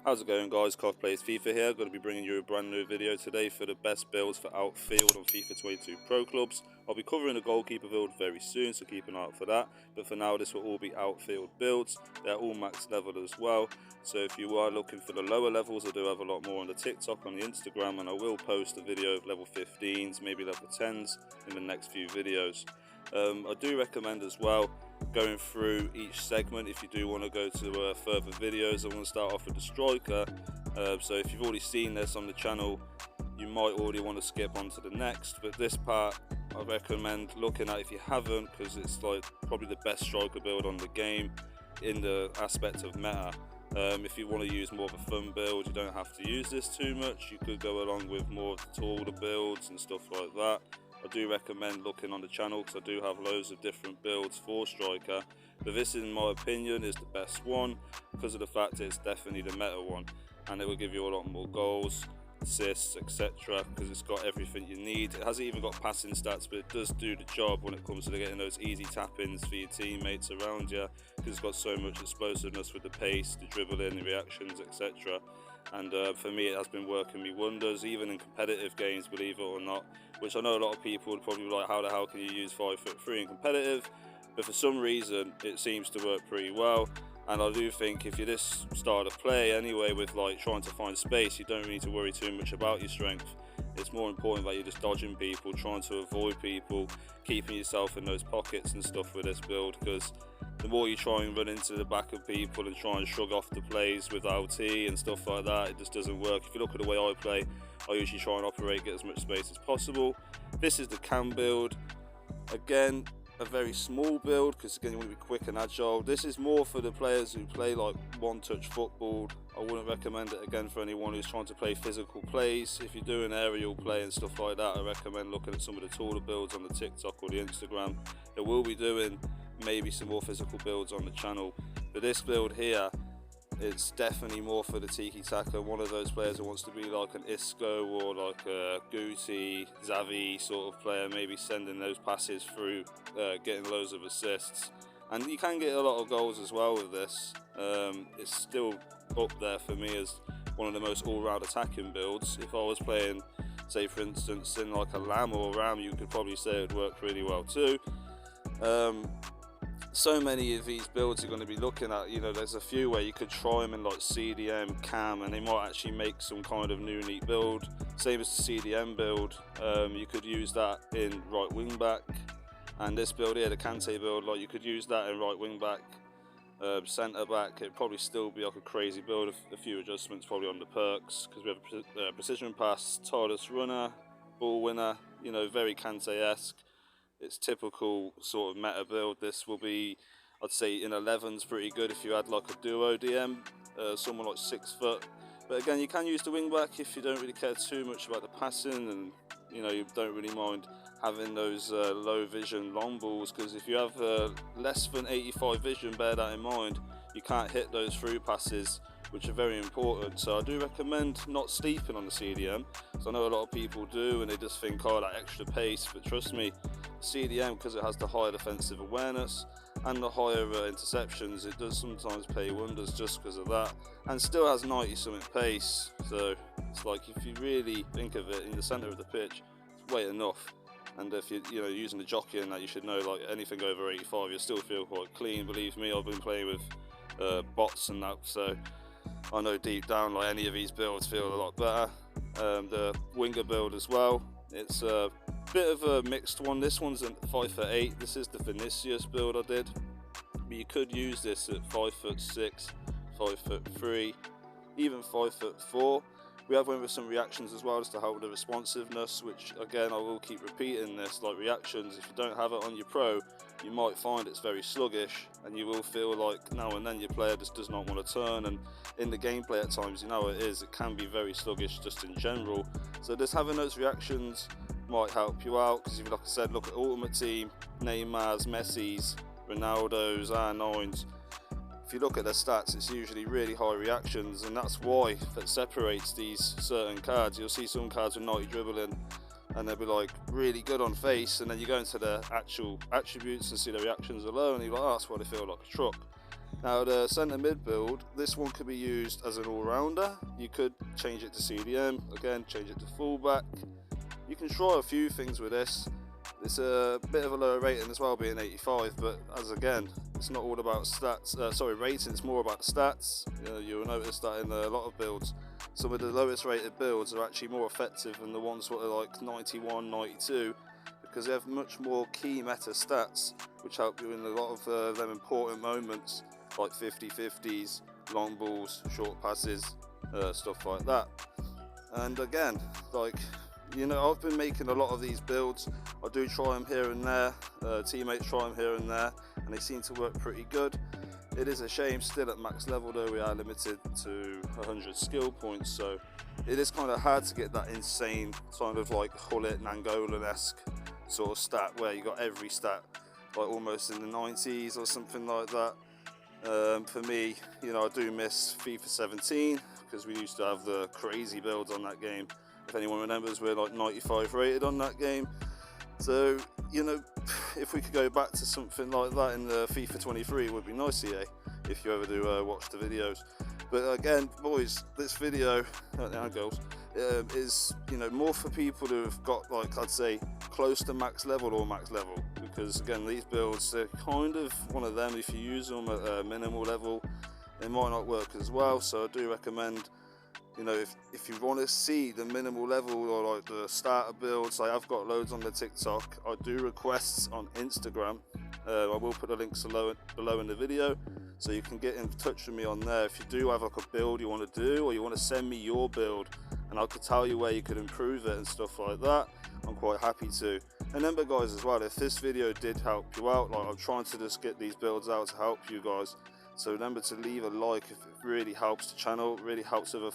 How's it going, guys? Cov Plays FIFA here. Going to be bringing you a brand new video today for the best builds for outfield on FIFA 22 Pro Clubs. I'll be covering a goalkeeper build very soon, so keep an eye out for that. But for now, this will all be outfield builds. They're all max level as well. So if you are looking for the lower levels, I do have a lot more on the TikTok, on the Instagram, and I will post a video of level 15s, maybe level 10s in the next few videos. I do recommend as well going through each segment if you do want to go to further videos. I want to start off with the striker, so if you've already seen this on the channel, you might already want to skip on to the next, but this part I recommend looking at if you haven't, because it's like probably the best striker build on the game in the aspect of meta. If you want to use more of a fun build, you don't have to use this too much. You could go along with more of the taller builds and stuff like that. I do recommend looking on the channel because I do have loads of different builds for striker, but this in my opinion is the best one because of the fact that it's definitely the meta one, and it will give you a lot more goals, assists, etc., because it's got everything you need. It hasn't even got passing stats, but it does do the job when it comes to getting those easy tap-ins for your teammates around you, because it's got so much explosiveness with the pace, the dribbling, the reactions, etc. And for me, it has been working me wonders, even in competitive games, believe it or not, which I know a lot of people would probably be like, how the hell can you use 5'3" in competitive? But for some reason, it seems to work pretty well. And I do think if you're this style of play anyway, with like trying to find space, you don't really need to worry too much about your strength. It's more important that you're just dodging people, trying to avoid people, keeping yourself in those pockets and stuff with this build, because the more you try and run into the back of people and try and shrug off the plays with LT and stuff like that, it just doesn't work. If you look at the way I play, I usually try and operate, get as much space as possible. This is the cam build. Again, a very small build because again you want to be quick and agile. This is more for the players who play like one-touch football. I wouldn't recommend it again for anyone who's trying to play physical plays. If you're doing aerial play and stuff like that, I recommend looking at some of the taller builds on the TikTok or the Instagram. They will be doing maybe some more physical builds on the channel, but this build here, it's definitely more for the tiki-taka, one of those players who wants to be like an Isco or like a Guti, Xavi sort of player, maybe sending those passes through, getting loads of assists. And you can get a lot of goals as well with this. It's still up there for me as one of the most all-round attacking builds. If I was playing, say for instance, in like a Lam or a Ram, you could probably say it would work really well too. So many of these builds you're going to be looking at, you know, there's a few where you could try them in like CDM, cam, and they might actually make some kind of new neat build. Same as the CDM build, you could use that in right wing back, and this build here, the Kante build, like you could use that in right wing back, centre back. It'd probably still be like a crazy build, a few adjustments probably on the perks, because we have a precision pass, tireless runner, ball winner, you know, very Kante-esque. It's typical sort of meta build. This will be, I'd say in 11's pretty good if you had like a duo DM, someone like 6 foot. But again, you can use the wing back if you don't really care too much about the passing, and you know, you don't really mind having those low vision long balls, because if you have less than 85 vision, bear that in mind, you can't hit those through passes, which are very important. So I do recommend not sleeping on the CDM, because I know a lot of people do and they just think, oh, that extra pace, but trust me, CDM, because it has the higher defensive awareness and the higher interceptions, it does sometimes pay wonders just because of that, and still has 90 something pace. So it's like, if you really think of it, in the centre of the pitch, it's way enough. And if you're using the jockey and that, you should know like anything over 85 you still feel quite clean. Believe me, I've been playing with bots and that, so I know deep down like any of these builds feel a lot better. The winger build as well, it's a bit of a mixed one. This one's at 5'8". This is the Vinicius build I did, but you could use this at 5'6", 5'3", even 5'4". We have went with some reactions as well just to help with the responsiveness, which again I will keep repeating this, like reactions, if you don't have it on your pro, you might find it's very sluggish, and you will feel like now and then your player just does not want to turn, and in the gameplay at times, you know it can be very sluggish just in general. So just having those reactions might help you out, because if you, like I said, look at Ultimate Team, Neymar's, Messi's, Ronaldo's, R9's, if you look at their stats, it's usually really high reactions, and that's why that separates these certain cards. You'll see some cards with 90 dribbling and they'll be like really good on face, and then you go into the actual attributes and see the reactions are low, and you're like, oh, that's why they feel like a truck. Now the centre mid build, this one could be used as an all-rounder. You could change it to CDM, again change it to fullback. You can try a few things with this. It's a bit of a lower rating as well, being 85, but as again, it's not all about stats, rating, it's more about the stats. You'll notice that in a lot of builds, some of the lowest rated builds are actually more effective than the ones that are like 91, 92, because they have much more key meta stats, which help you in a lot of them important moments, like 50-50s, long balls, short passes, stuff like that. And again, like, I've been making a lot of these builds. I do try them here and there, teammates try them here and there, and they seem to work pretty good. It is a shame still at max level though, we are limited to 100 skill points, so it is kind of hard to get that insane kind of like Hullet, Nangolan-esque sort of stat where you got every stat like almost in the 90s or something like that. For me, I do miss FIFA 17 because we used to have the crazy builds on that game. If anyone remembers, we're like 95 rated on that game. So, if we could go back to something like that in the FIFA 23, it would be nice, EA, if you ever do watch the videos. But again, boys, this video, and girls, is, more for people who have got, like, I'd say, close to max level or max level. Because, again, these builds, they're kind of one of them. If you use them at a minimal level, they might not work as well. So I do recommend, if you want to see the minimal level or like the starter builds, I've got loads on the TikTok. I do requests on Instagram. I will put the links below in the video, so you can get in touch with me on there. If you do have like a build you want to do, or you want to send me your build, and I could tell you where you could improve it and stuff like that, I'm quite happy to. And remember, guys, as well, if this video did help you out, like I'm trying to just get these builds out to help you guys. So remember to leave a like if it really helps the channel, really helps other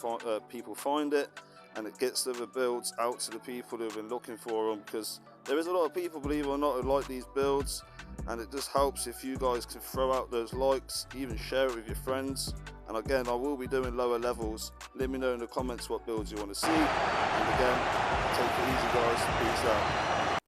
people find it, and it gets other builds out to the people who have been looking for them, because there is a lot of people, believe it or not, who like these builds, and it just helps if you guys can throw out those likes, even share it with your friends. And again, I will be doing lower levels. Let me know in the comments what builds you want to see. And again, take it easy, guys. Peace out.